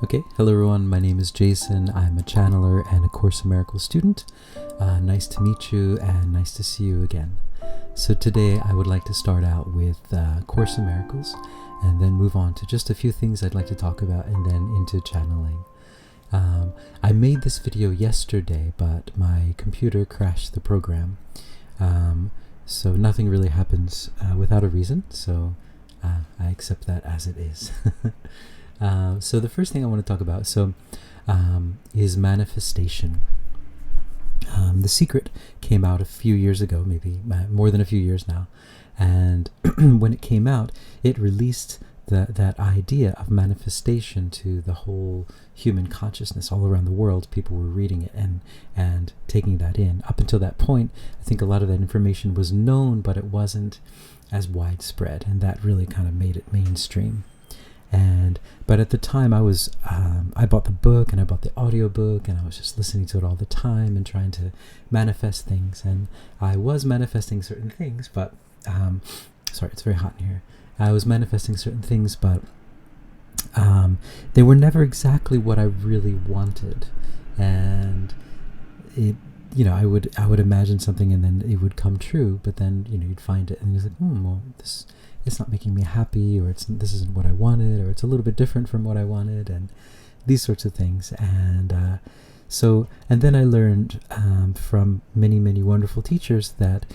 Okay, hello everyone, my name is Jason. I'm a channeler and a Course in Miracles student. Nice to meet you and nice to see you again. So today I would like to start out with Course in Miracles and then move on to just a few things I'd like to talk about and then into channeling. I made this video yesterday, but my computer crashed the program. So nothing really happens without a reason, so I accept that as it is. So the first thing I want to talk about is manifestation. The Secret came out a few years ago, maybe more than a few years now, and when it came out, it released that idea of manifestation to the whole human consciousness all around the world. People were reading it and taking that in. Up until that point, I think a lot of that information was known, but it wasn't as widespread, and that really kind of made it mainstream. But at the time I bought the book and I bought the audiobook and I was just listening to it all the time and trying to manifest things, and I was manifesting certain things, but sorry, it's very hot in here. I was manifesting certain things, but they were never exactly what I really wanted, and I would imagine something and then it would come true, but then you'd find it and you're like, well, it's not making me happy, or this isn't what I wanted, or it's a little bit different from what I wanted, and these sorts of things. And then I learned from many, many wonderful teachers that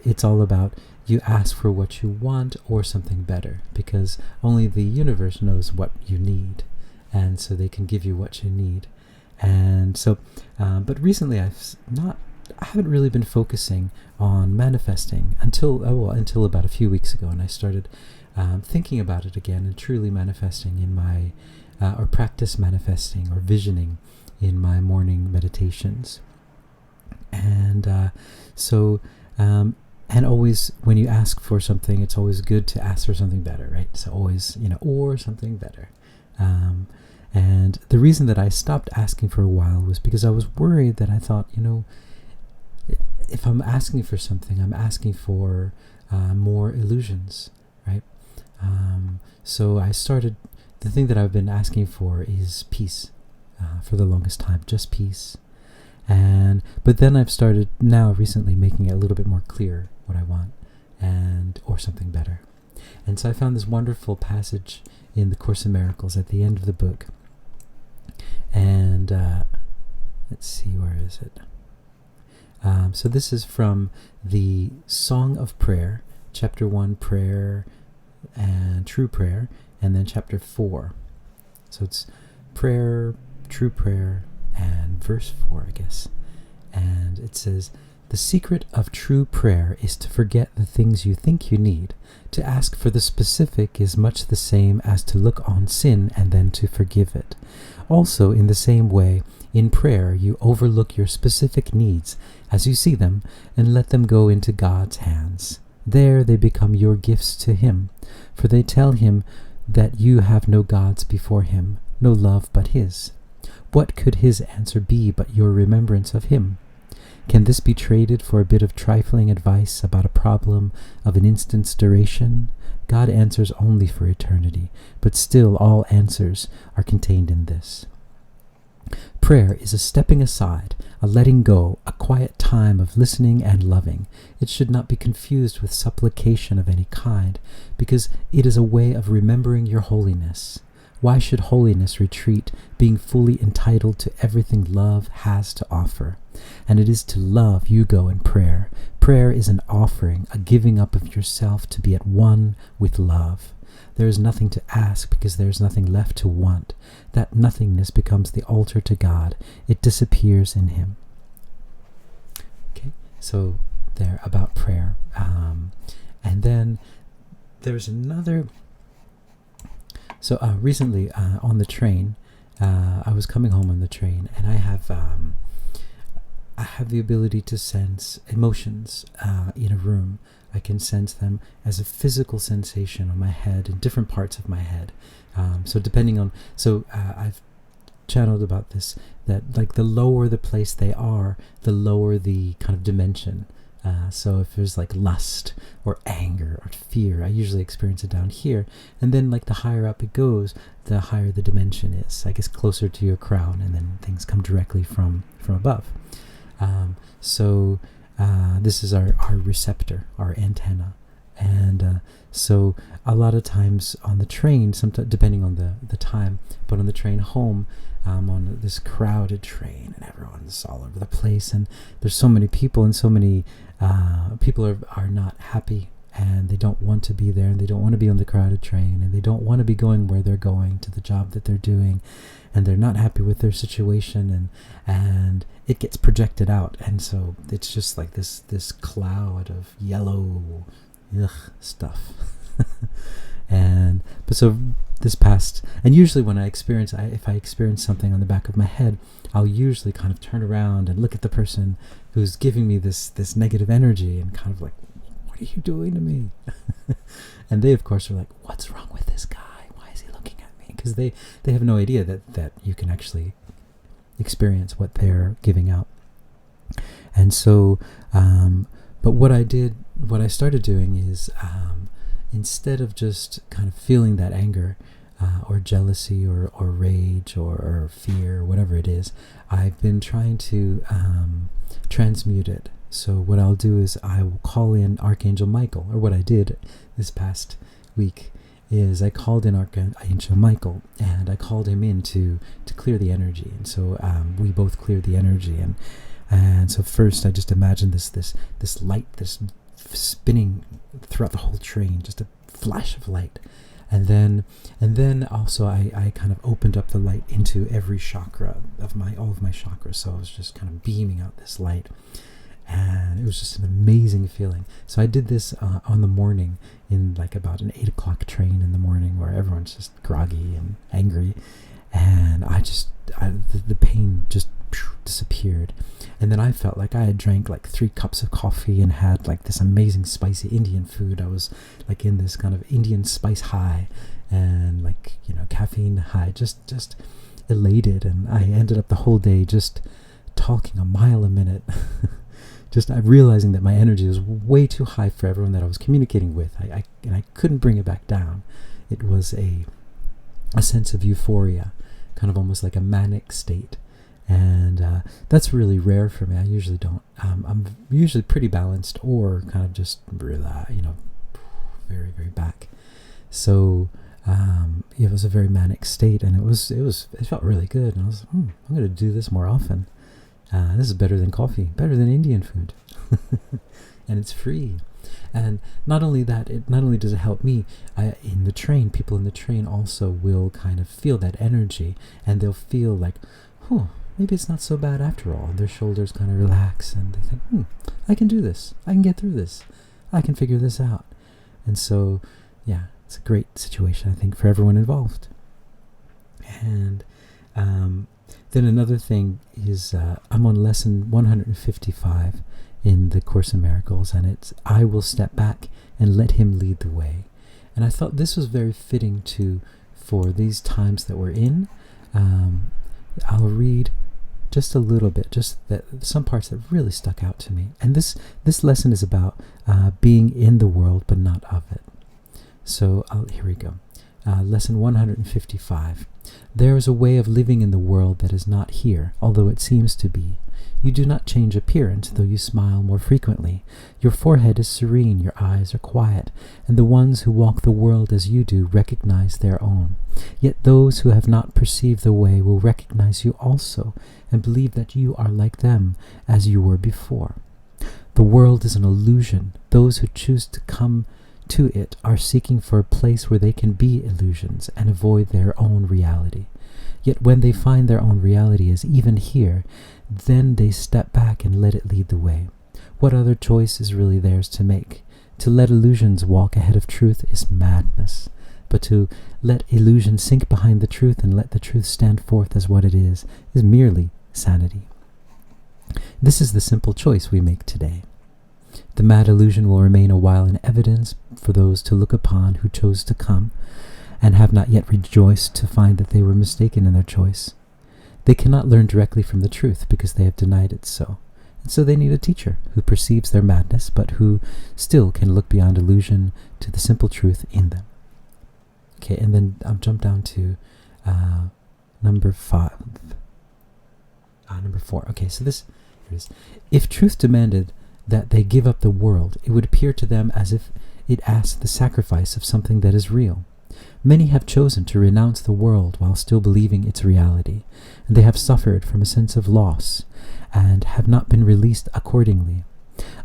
it's all about you ask for what you want or something better, because only the universe knows what you need, and so they can give you what you need. And so, but recently I haven't really been focusing on manifesting until about a few weeks ago, and I started thinking about it again and truly manifesting in my or practice manifesting or visioning in my morning meditations. And and always when you ask for something, it's always good to ask for something better, right? So always or something better. And the reason that I stopped asking for a while was because I was worried that I thought, if I'm asking for something, I'm asking for more illusions, right? So I started, the thing that I've been asking for is peace for the longest time, just peace. But then I've started now recently making it a little bit more clear what I want or something better. And so I found this wonderful passage in the Course in Miracles at the end of the book. And let's see, where is it? So this is from the Song of Prayer, Chapter 1, Prayer and True Prayer, and then Chapter 4. So it's Prayer, True Prayer, and verse 4, I guess. And it says, "The secret of true prayer is to forget the things you think you need. To ask for the specific is much the same as to look on sin and then to forgive it. Also, in the same way, in prayer you overlook your specific needs as you see them and let them go into God's hands. There they become your gifts to Him, for they tell Him that you have no gods before Him, no love but His. What could His answer be but your remembrance of Him? Can this be traded for a bit of trifling advice about a problem of an instant's duration? God answers only for eternity, but still all answers are contained in this. Prayer is a stepping aside, a letting go, a quiet time of listening and loving. It should not be confused with supplication of any kind, because it is a way of remembering your holiness. Why should holiness retreat, being fully entitled to everything love has to offer? And it is to love you go in prayer. Prayer is an offering, a giving up of yourself to be at one with love. There is nothing to ask because there is nothing left to want. That nothingness becomes the altar to God. It disappears in Him." Okay, so there about prayer. And then there's another. So recently on the train, I was coming home on the train, and I have the ability to sense emotions in a room. I can sense them as a physical sensation on my head, in different parts of my head. I've channeled about this, that like the lower the place they are, the lower the kind of dimension So if there's like lust or anger or fear, I usually experience it down here. And then like the higher up it goes, the higher the dimension is. I guess closer to your crown, and then things come directly from above. This is our receptor, our antenna. And so a lot of times on the train, sometimes depending on the time, but on the train home, on this crowded train, and everyone's all over the place, and there's so many people, and so many people are not happy, and they don't want to be there, and they don't want to be on the crowded train, and they don't want to be going where they're going, to the job that they're doing, and they're not happy with their situation, and it gets projected out, and so it's just like this cloud of yellow stuff. But so this past, and usually when if I experience something on the back of my head, I'll usually kind of turn around and look at the person who's giving me this negative energy, and kind of like, what are you doing to me? And they of course are like, what's wrong with this guy? Why is he looking at me? Because they have no idea that you can actually experience what they're giving out. And so but what I started doing is, instead of just kind of feeling that anger or jealousy or rage or fear or whatever it is, I've been trying to transmute it. So what I'll do is I will call in Archangel Michael, or what I did this past week is I called in Archangel Michael, and I called him in to clear the energy. And so we both cleared the energy, and so first I just imagined this light, this spinning throughout the whole train, just a flash of light, and then also I kind of opened up the light into every chakra of all of my chakras. So I was just kind of beaming out this light, and it was just an amazing feeling. So I did this on the morning, in like about an 8 o'clock train in the morning, where everyone's just groggy and angry, and the pain just disappeared. And then I felt like I had drank like 3 cups of coffee and had like this amazing spicy Indian food. I was like in this kind of Indian spice high, and like, caffeine high, just elated. And I ended up the whole day just talking a mile a minute. Just realizing that my energy was way too high for everyone that I was communicating with. And I couldn't bring it back down. It was a sense of euphoria, kind of almost like a manic state. And that's really rare for me. I usually don't. I'm usually pretty balanced, or kind of just very, very back. So it was a very manic state, and it felt really good. And I was, I'm going to do this more often. This is better than coffee, better than Indian food, and it's free. And not only that, not only does it help me in the train, people in the train also will kind of feel that energy, and they'll feel like, maybe it's not so bad after all. Their shoulders kind of relax, and they think, I can do this. I can get through this. I can figure this out. And so, yeah, it's a great situation, I think, for everyone involved. And then another thing is, I'm on lesson 155 in the Course in Miracles, and it's, I will step back and let him lead the way. And I thought this was very fitting for these times that we're in. I'll read just a little bit, just some parts that really stuck out to me. And this lesson is about being in the world but not of it. So here we go. Lesson 155. There is a way of living in the world that is not here, although it seems to be. You do not change appearance, though you smile more frequently. Your forehead is serene, your eyes are quiet, and the ones who walk the world as you do recognize their own. Yet those who have not perceived the way will recognize you also, and believe that you are like them, as you were before. The world is an illusion. Those who choose to come to it are seeking for a place where they can be illusions and avoid their own reality. Yet when they find their own reality is even here, then they step back and let it lead the way. What other choice is really theirs to make? To let illusions walk ahead of truth is madness. But to let illusion sink behind the truth and let the truth stand forth as what it is merely sanity. This is the simple choice we make today. The mad illusion will remain a while in evidence for those to look upon who chose to come, and have not yet rejoiced to find that they were mistaken in their choice. They cannot learn directly from the truth because they have denied it so. And so they need a teacher who perceives their madness, but who still can look beyond illusion to the simple truth in them. Okay, and then I'll jump down to number 5. Number 4. Okay, so this here it is. If truth demanded that they give up the world, it would appear to them as if it asked the sacrifice of something that is real. Many have chosen to renounce the world while still believing its reality, and they have suffered from a sense of loss, and have not been released accordingly.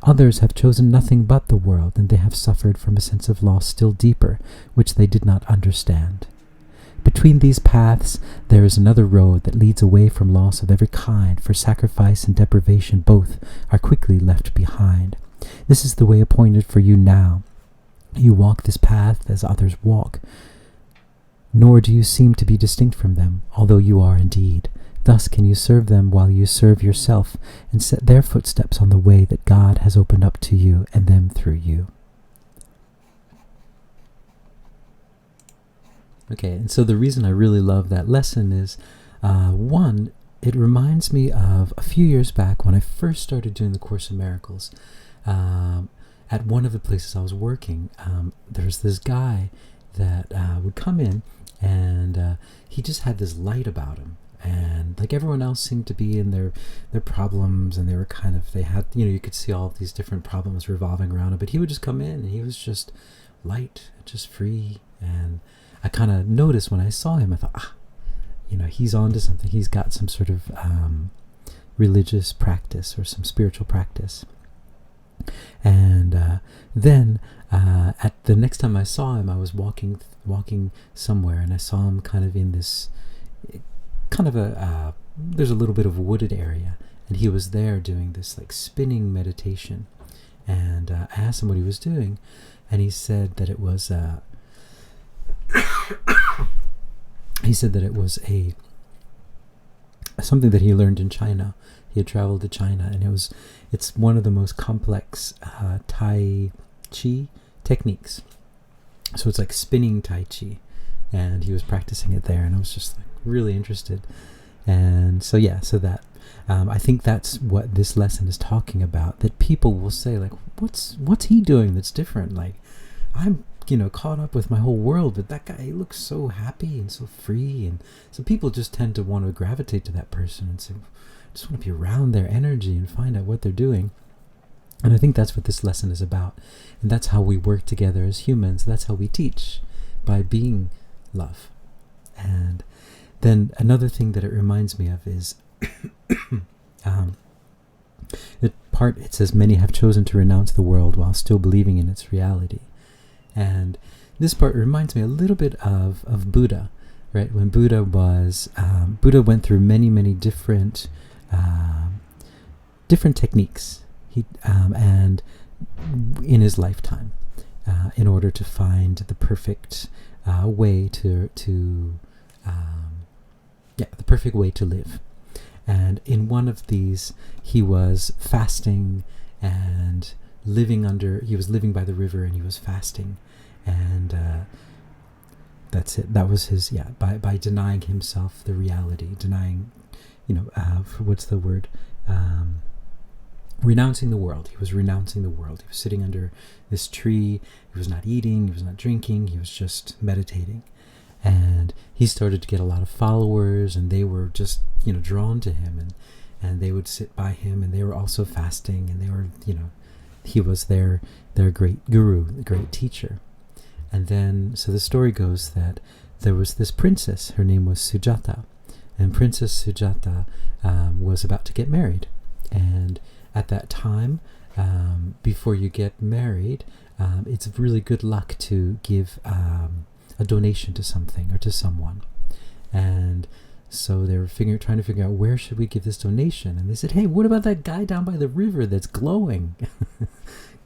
Others have chosen nothing but the world, and they have suffered from a sense of loss still deeper, which they did not understand. Between these paths there is another road that leads away from loss of every kind, for sacrifice and deprivation both are quickly left behind. This is the way appointed for you now. You walk this path as others walk, nor do you seem to be distinct from them, although you are indeed. Thus can you serve them while you serve yourself, and set their footsteps on the way that God has opened up to you and them through you. Okay, and so the reason I really love that lesson is, one, it reminds me of a few years back when I first started doing the Course in Miracles. At one of the places I was working, there's this guy that would come in, and he just had this light about him. And like everyone else seemed to be in their problems, and they had, you could see all of these different problems revolving around him, but he would just come in and he was just light, just free. And I kind of noticed when I saw him, I thought, he's on to something. He's got some sort of religious practice or some spiritual practice. And then at the next time I saw him, I was walking somewhere, and I saw him kind of in this kind of there's a little bit of wooded area, and he was there doing this like spinning meditation. And I asked him what he was doing, and he said that it was something that he learned in China. He had traveled to China, and it's one of the most complex Tai Chi techniques. So it's like spinning Tai Chi, and he was practicing it there, and I was just like really interested. And so that I think that's what this lesson is talking about, that people will say like, what's he doing that's different? Like, I'm caught up with my whole world, but that guy, he looks so happy and so free. And so people just tend to want to gravitate to that person and say, I just want to be around their energy and find out what they're doing. And I think that's what this lesson is about. And that's how we work together as humans. That's how we teach, by being love. And then another thing that it reminds me of is it says, many have chosen to renounce the world while still believing in its reality. And this part reminds me a little bit of Buddha, right? When Buddha went through many different techniques. And in his lifetime, in order to find the perfect way the perfect way to live. And in one of these, he was fasting and he was living by the river, and he was fasting, and that's it. That was his, by denying himself the reality, denying, what's the word? Renouncing the world. He was renouncing the world. He was sitting under this tree. He was not eating. He was not drinking. He was just meditating. And he started to get a lot of followers, and they were just, drawn to him, and they would sit by him, and they were also fasting, and they were, he was their great guru, the great teacher. And then, so the story goes that there was this princess. Her name was Sujata, and Princess Sujata was about to get married. And at that time, before you get married, it's really good luck to give a donation to something or to someone. And so they were trying to figure out, where should we give this donation? And they said, hey, what about that guy down by the river that's glowing?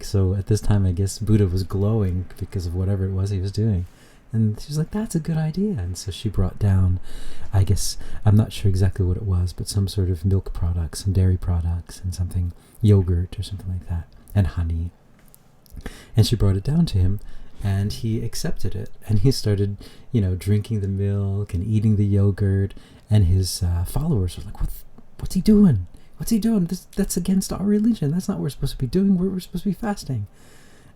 So at this time, I guess Buddha was glowing because of whatever it was he was doing. And she was like, that's a good idea. And so she brought down, I guess, I'm not sure exactly what it was, but some sort of milk products, some dairy products, and something, yogurt or something like that, and honey. And she brought it down to him, and he accepted it. And he started, drinking the milk and eating the yogurt. And his followers were like, what's he doing? What's he doing? That's against our religion. That's not what we're supposed to be doing. We're supposed to be fasting.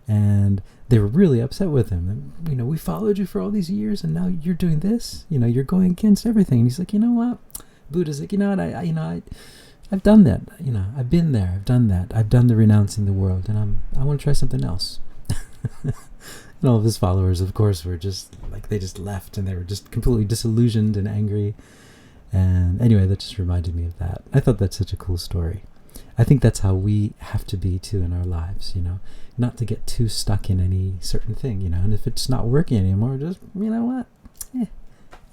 And they were really upset with him. And, we followed you for all these years, and now you're doing this. You're going against everything. And he's like, you know what? Buddha's like, you know what? I've done that. I've been there. I've done that. I've done the renouncing the world, and I want to try something else. And all of his followers, of course, were just like, they just left, and they were just completely disillusioned and angry. And anyway, that just reminded me of that. I thought that's such a cool story. I think that's how we have to be too in our lives, not to get too stuck in any certain thing, and if it's not working anymore, just, you know what? I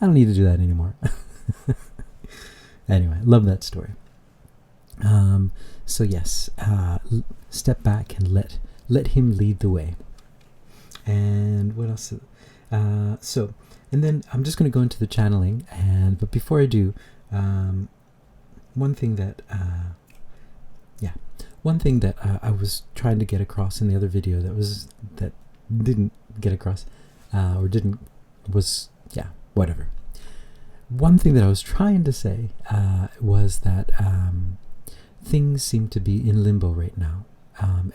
don't need to do that anymore. Anyway, love that story. So yes, step back and let him lead the way. And what else? And then I'm just going to go into the channeling, but before I do, one thing that I was trying to get across in the other video that didn't get across, whatever. One thing that I was trying to say was that things seem to be in limbo right now.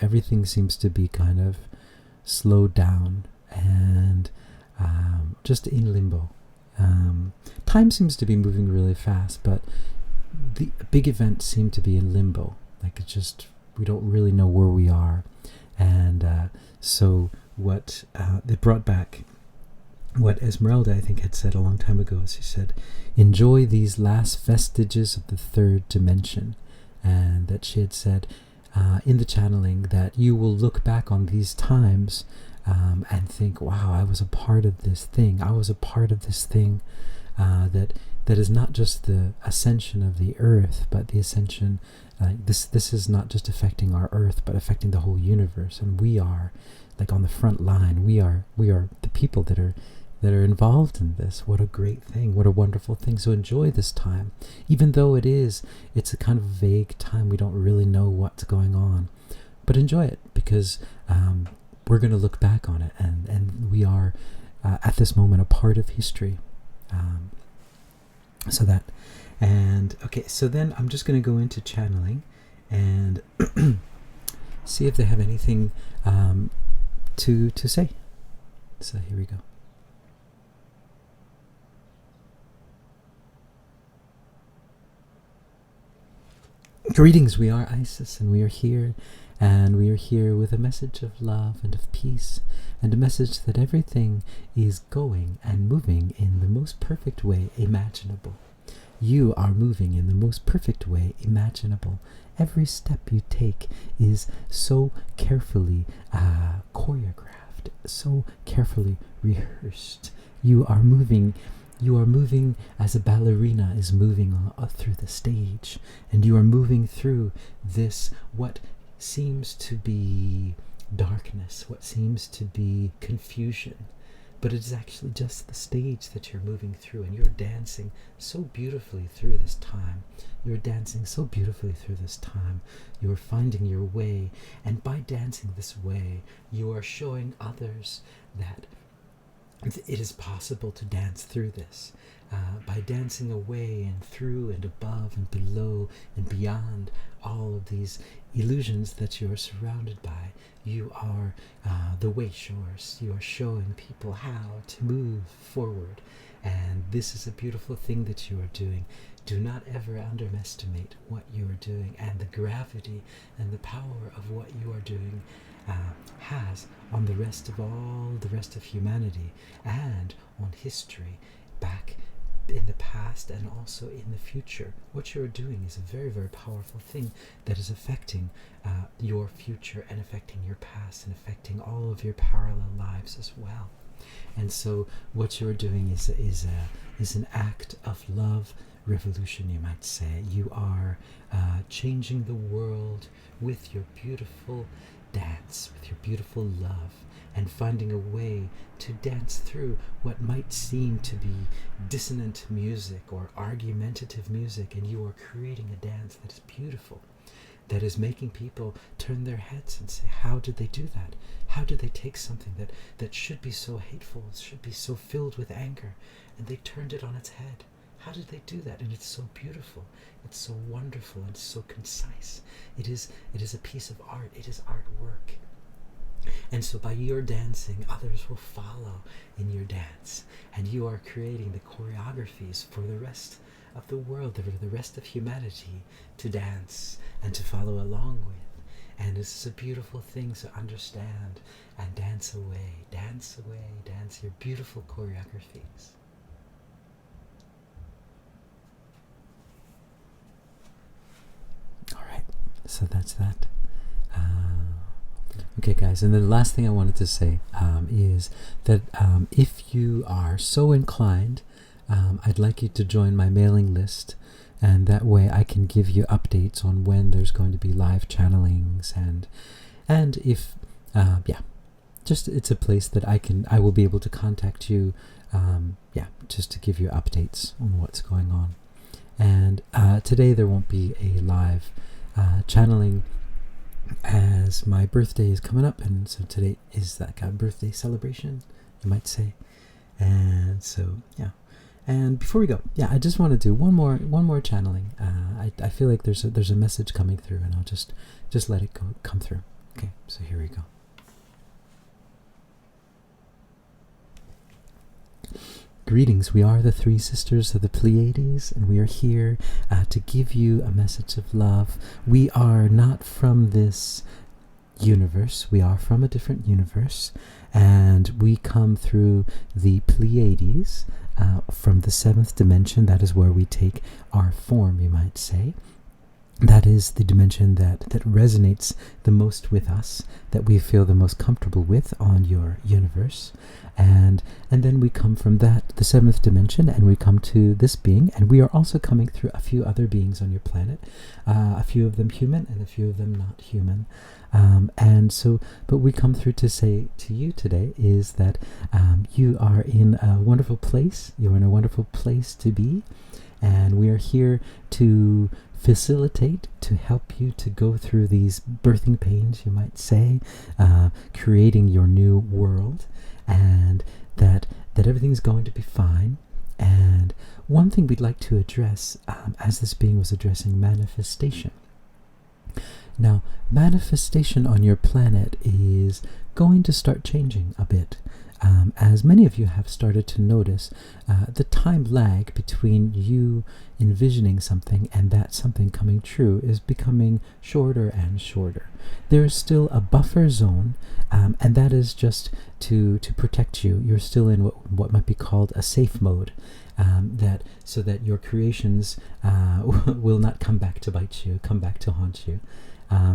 Everything seems to be kind of slowed down and just in limbo. Time seems to be moving really fast, but the big events seem to be in limbo. Like, it's just, we don't really know where we are. And so what they brought back, what Esmeralda, I think, had said a long time ago, is she said, enjoy these last vestiges of the third dimension. And that she had said in the channeling that you will look back on these times and think, wow, I was a part of this thing. I was a part of this thing that is not just the ascension of the earth, but the ascension. This is not just affecting our earth, but affecting the whole universe. And we are like on the front line. We are the people that are involved in this. What a great thing. What a wonderful thing. So enjoy this time, even though it's a kind of vague time. We don't really know what's going on, but enjoy it, because we're going to look back on it, and we are at this moment a part of history. So then I'm just going to go into channeling and see if they have anything to say. So here we go. Greetings, we are Isis, and we are here with a message of love and of peace, and a message that everything is going and moving in the most perfect way imaginable. You are moving in the most perfect way imaginable. Every step you take is so carefully choreographed, so carefully rehearsed. You are moving as a ballerina is moving through the stage, and you are moving through this, what seems to be darkness, what seems to be confusion, but it is actually just the stage that you're moving through, and you're dancing so beautifully through this time. You're dancing so beautifully through this time. You are finding your way, and by dancing this way, you are showing others that it is possible to dance through this. By dancing away and through and above and below and beyond all of these illusions that you are surrounded by, you are the way showers. You are showing people how to move forward. And this is a beautiful thing that you are doing. Do not ever underestimate what you are doing, and the gravity and the power of what you are doing has on the rest of humanity, and on history back in the past and also in the future. What you're doing is a very, very powerful thing that is affecting your future, and affecting your past, and affecting all of your parallel lives as well. And so what you're doing is an act of love revolution, you might say. You are changing the world with your beautiful dance, with your beautiful love, and finding a way to dance through what might seem to be dissonant music or argumentative music, and you are creating a dance that is beautiful, that is making people turn their heads and say, how did they do that? How did they take something that should be so hateful, should be so filled with anger, and they turned it on its head? How did they do that? And it's so beautiful. It's so wonderful and so concise. It is a piece of art. It is artwork. And so by your dancing, others will follow in your dance. And you are creating the choreographies for the rest of the world, for the rest of humanity to dance and to follow along with. And this is a beautiful thing to understand and dance away, dance your beautiful choreographies. All right, so that's that. Okay, guys, and the last thing I wanted to say is that if you are so inclined, I'd like you to join my mailing list, and that way I can give you updates on when there's going to be live channelings, and if just it's a place that I will be able to contact you, just to give you updates on what's going on. And today there won't be a live channeling, as my birthday is coming up, and so today is like a birthday celebration, you might say. And so and before we go, I just want to do one more channeling. I feel like there's a message coming through, and I'll just let it come through. Okay, so here we go. Greetings, we are the three sisters of the Pleiades, and we are here to give you a message of love. We are not from this universe, we are from a different universe, and we come through the Pleiades, from the 7th dimension. That is where we take our form, you might say. That is the dimension that resonates the most with us, that we feel the most comfortable with on your universe. And then we come from that, the 7th dimension, and we come to this being, and we are also coming through a few other beings on your planet, a few of them human and a few of them not human. But we come through to say to you today is that you are in a wonderful place. You're in a wonderful place to be, and we are here to facilitate, to help you to go through these birthing pains, you might say, creating your new world, and that everything's going to be fine. And one thing we'd like to address, as this being was addressing manifestation. Now, manifestation on your planet is going to start changing a bit. As many of you have started to notice, the time lag between you envisioning something and that something coming true is becoming shorter and shorter. There is still a buffer zone, and that is just to protect you. You're still in what might be called a safe mode, so that your creations will not come back to bite you, come back to haunt you.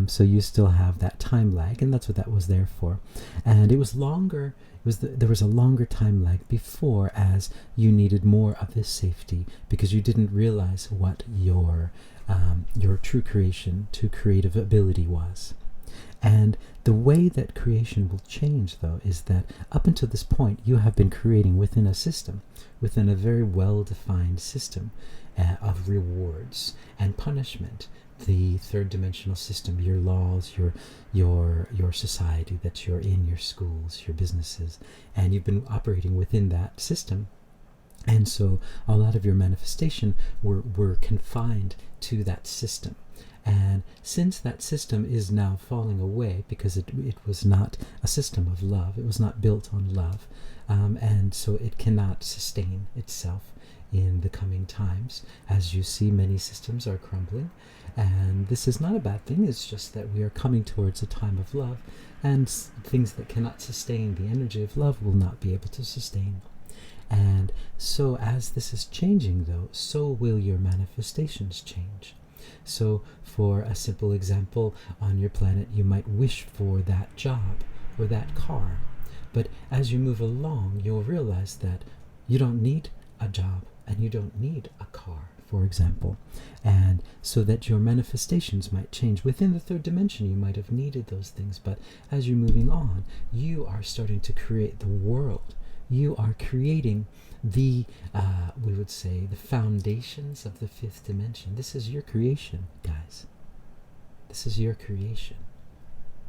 So you still have that time lag, and that's what that was there for. And it was longer. There was a longer time lag before, as you needed more of this safety because you didn't realize what your true creation, true creative ability was. And the way that creation will change, though, is that up until this point, you have been creating within a system, within a very well-defined system of rewards and punishment. The third dimensional system, your laws, your society that you're in, your schools, your businesses, and you've been operating within that system. And so a lot of your manifestation were confined to that system. And since that system is now falling away because it was not a system of love, it was not built on love, and so it cannot sustain itself in the coming times. As you see, many systems are crumbling, and this is not a bad thing. It's just that we are coming towards a time of love, and things that cannot sustain the energy of love will not be able to sustain. And so as this is changing, though, so will your manifestations change. So for a simple example, on your planet you might wish for that job or that car, but as you move along you'll realize that you don't need a job and you don't need a car, for example. And so that your manifestations might change. Within the third dimension you might have needed those things, but as you're moving on, you are starting to create the world. You are creating the, we would say, the foundations of the fifth dimension. This is your creation, guys. This is your creation.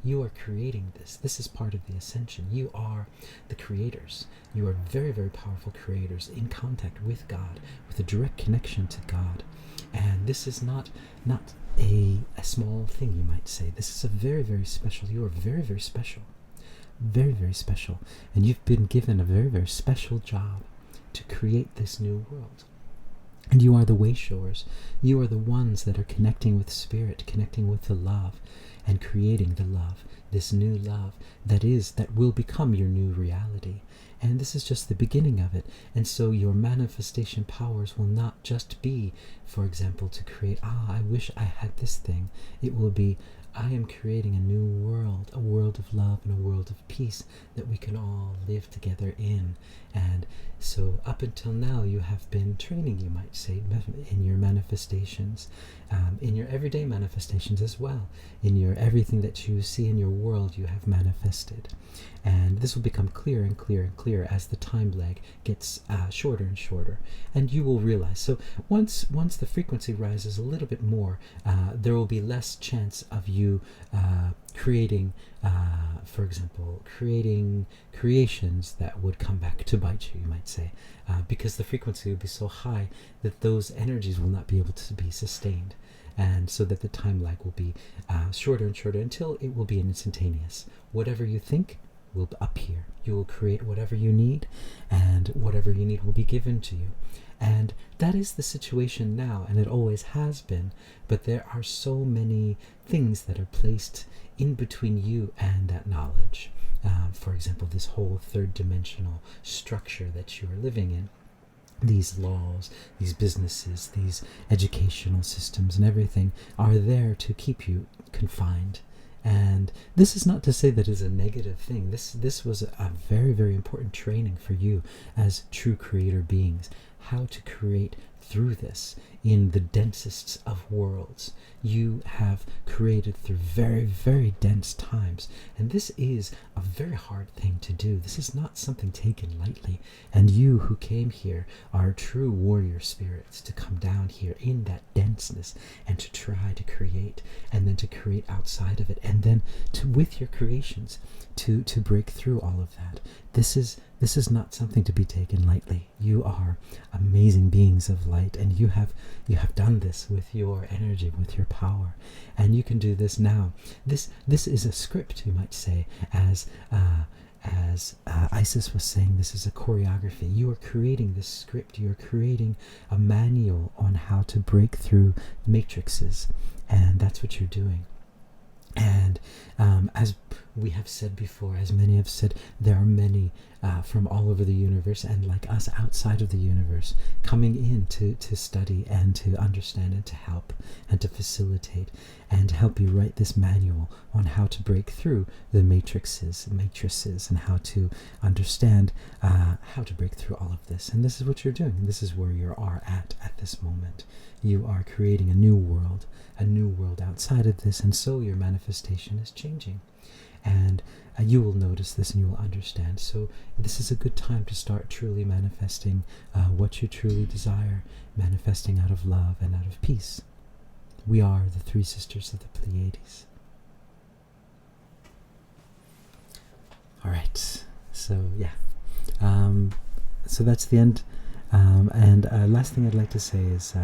You are creating this. This is part of the ascension. You are the creators. You are very, very powerful creators in contact with God, with a direct connection to God. And this is not a small thing, you might say. This is a very, very special. You are very, very special. Very, very special. And you've been given a very, very special job to create this new world. And you are the way-showers. You are the ones that are connecting with spirit, connecting with the love, and creating the love, this new love that will become your new reality. And this is just the beginning of it. And so your manifestation powers will not just be, for example, to create, I wish I had this thing. It will be, I am creating a new world, a world of love and a world of peace that we can all live together in. And so up until now, you have been training, you might say, in your manifestations, in your everyday manifestations as well. In your everything that you see in your world, you have manifested. And this will become clearer and clearer and clearer as the time lag gets shorter and shorter. And you will realize, so once the frequency rises a little bit more, there will be less chance of you creating, for example, creating creations that would come back to bite you might say, because the frequency will be so high that those energies will not be able to be sustained. And so that the time lag will be shorter and shorter until it will be instantaneous. Whatever you think will appear. You will create whatever you need, and whatever you need will be given to you. And that is the situation now, and it always has been. But there are so many things that are placed in between you and that knowledge. For example, this whole third dimensional structure that you are living in. These laws, these businesses, these educational systems and everything are there to keep you confined. And this is not to say that it's a negative thing. This was a very, very important training for you as true creator beings, how to create through this in the densest of worlds. You have created through very, very dense times. And this is a very hard thing to do. This is not something taken lightly. And you who came here are true warrior spirits to come down here in that denseness and to try to create, and then to create outside of it, and then to, with your creations, to break through all of that. This is not something to be taken lightly. You are amazing beings of light, and you have done this with your energy, with your power, and you can do this now. This is a script, you might say, as Isis was saying. This is a choreography. You are creating this script. You are creating a manual on how to break through matrices, and that's what you're doing. And as we have said before, as many have said, there are many from all over the universe, and like us outside of the universe, coming in to study and to understand and to help and to facilitate and help you write this manual on how to break through the matrices and how to understand how to break through all of this. And this is what you're doing. This is where you are at this moment. You are creating a new world outside of this, and so your manifestation is changing. And you will notice this and you will understand. So this is a good time to start truly manifesting what you truly desire, manifesting out of love and out of peace. We are the three sisters of the Pleiades. All right. So yeah. So that's the end. And last thing I'd like to say is,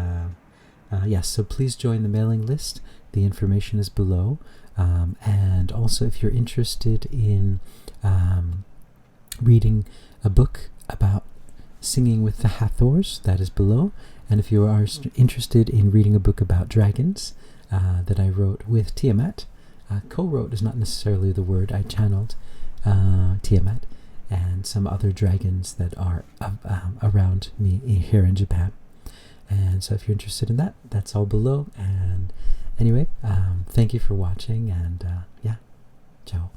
yes, so please join the mailing list. The information is below. And also, if you're interested in reading a book about singing with the Hathors, that is below. And if you are interested in reading a book about dragons that I wrote with Tiamat, co-wrote is not necessarily the word, I channeled Tiamat and some other dragons that are around me here in Japan. And so if you're interested in that, that's all below. And anyway, thank you for watching, and yeah, ciao.